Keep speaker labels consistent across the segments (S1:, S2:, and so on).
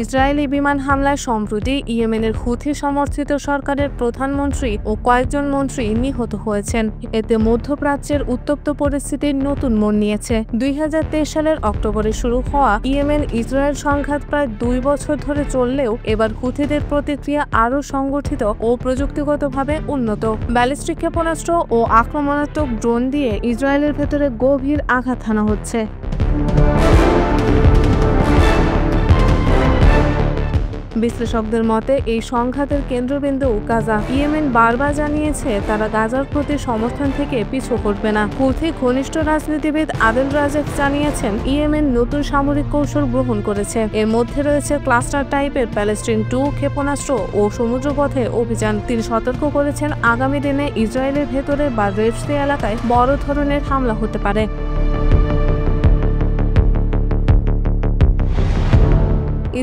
S1: Israeli বিমান হামলায় সম্প্রতি ইয়েমেনের হুথি সমর্থিত সরকারের প্রধানমন্ত্রী ও কয়েকজন মন্ত্রী নিহত হয়েছেন। এতে মধ্যপ্রাচ্যের উত্তপ্ত পরিস্থিতির নতুন মোড় নিয়েছে। 2023 সালের অক্টোবরে শুরু হওয়া ইয়েমেন ইসরায়েল সংঘাত প্রায় 2 বছর ধরে চললেও এবার হুথিদের প্রতিক্রিয়া আরও সংগঠিত ও প্রযুক্তিগতভাবে উন্নত। ব্যালিস্টিক ক্ষেপণাস্ত্র ও আক্রমণাত্মক ড্রোন দিয়ে ইসরায়েলের ভেতরে গভীর আঘাত হানা হচ্ছে। বিশ্লেষকদের মতে এই সংঘাতের কেন্দ্রবিন্দু গাজা। ইয়েমেন বারবার জানিয়েছে তারা গাজার প্রতি সমর্থন থেকে পিছু হটবে না। হুথি ঘনিষ্ঠ রাজনীতিবিদ আদেল রাজেফ জানিয়েছেন ইয়েমেন নতুন সামরিক কৌশল গ্রহণ করেছে। এর মধ্যে রয়েছে ক্লাস্টার টাইপের প্যালেস্টিন 2 ক্ষেপণাস্ত্র ও সমুদ্রপথে অভিযান। তিনি সতর্ক করেছেন আগামী দিনে ইসরায়েলের ভেতরে বা রেড সি এলাকায় বড় ধরনের হামলা হতে পারে।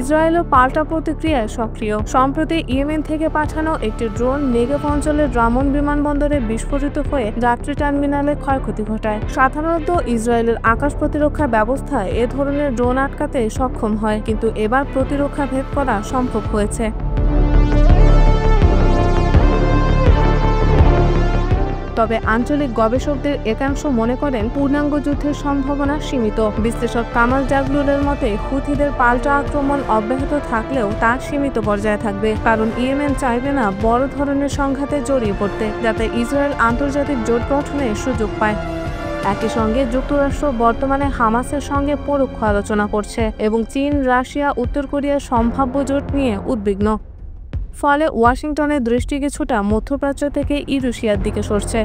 S1: ইসরায়েলও পাল্টা প্রতিক্রিয়ায় সক্রিয়। সম্প্রতি ইয়েমেন থেকে পাঠানো একটি ড্রোন নেগেভ অঞ্চলের রামন বিমানবন্দরে বিস্ফোরিত হয়ে যাত্রী টার্মিনালে ক্ষয়ক্ষতি ঘটায়। সাধারণত ইসরায়েলের আকাশ প্রতিরক্ষা ব্যবস্থা এ ধরনের ড্রোন আটকাতে সক্ষম হয়, কিন্তু এবার প্রতিরক্ষা ভেদ করা সম্ভব হয়েছে। তবে আঞ্চলিক গবেষকদের একাংশ মনে করেন পূর্ণাঙ্গ যুদ্ধের সম্ভাবনা সীমিত। বিশ্লেষক কামাল জাগলুরের মতে হুথিদের পাল্টা আক্রমণ অব্যাহত থাকলেও তা সীমিত পর্যায়ে থাকবে, কারণ ইয়েমেন চাইবে না বড় ধরনের সংঘাতে জড়িয়ে পড়তে, যাতে ইসরায়েল আন্তর্জাতিক জোট গঠনের সুযোগ পায়। একই সঙ্গে যুক্তরাষ্ট্র বর্তমানে হামাসের সঙ্গে পরোক্ষ আলোচনা করছে এবং চীন, রাশিয়া, উত্তর কোরিয়ার সম্ভাব্য জোট নিয়ে উদ্বিগ্ন। ফলে ওয়াশিংটনের দৃষ্টি কিছুটা মধ্যপ্রাচ্য থেকে ইউরেশিয়ার দিকে সরছে।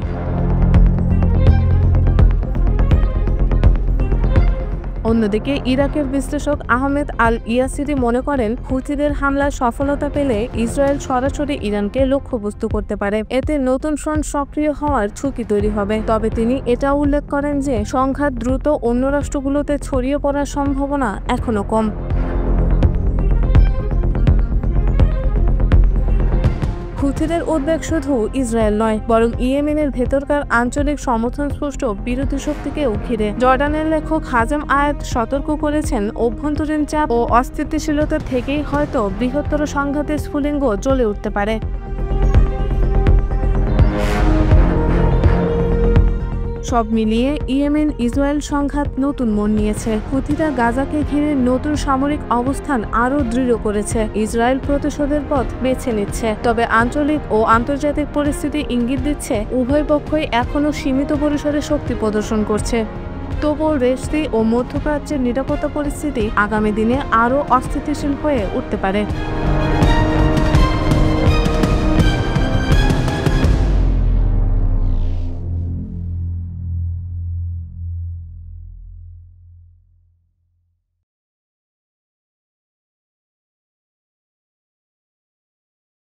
S1: অন্যদিকে ইরাকের বিশ্লেষক আহমেদ আল ইয়াসিরি মনে করেন হুথিদের হামলার সফলতা পেলে ইসরায়েল সরাসরি ইরানকে লক্ষ্যবস্তু করতে পারে। এতে নতুন ফ্রন্ট সক্রিয় হওয়ার ঝুঁকি তৈরি হবে। তবে তিনি এটাও উল্লেখ করেন যে সংঘাত দ্রুত অন্য রাষ্ট্রগুলোতে ছড়িয়ে পড়ার সম্ভাবনা এখনো কম। হুথিদের উদ্বেগ শুধু ইসরায়েল নয়, বরং ইয়েমেনের ভেতরকার আঞ্চলিক সমর্থনস্পষ্ট বিরোধী শক্তিকেও ঘিরে। জর্ডানের লেখক হাজেম আয়াত সতর্ক করেছেন অভ্যন্তরীণ চাপ ও অস্থিতিশীলতা থেকেই হয়তো বৃহত্তর সংঘাতের স্ফুলিঙ্গ জ্বলে উঠতে পারে। সব মিলিয়ে ইয়েমেন ইসরায়েল সংঘাত নতুন মোড় নিয়েছে। হুথিরা গাজাকে ঘিরে নতুন সামরিক অবস্থান আরও দৃঢ় করেছে। ইসরায়েল প্রতিশোধের পথ বেছে নিচ্ছে। তবে আঞ্চলিক ও আন্তর্জাতিক পরিস্থিতি ইঙ্গিত দিচ্ছে উভয় পক্ষই এখনও সীমিত পরিসরে শক্তি প্রদর্শন করছে। তবুও রেড সি ও মধ্যপ্রাচ্যের নিরাপত্তা পরিস্থিতি আগামী দিনে আরও অস্থিতিশীল হয়ে উঠতে পারে।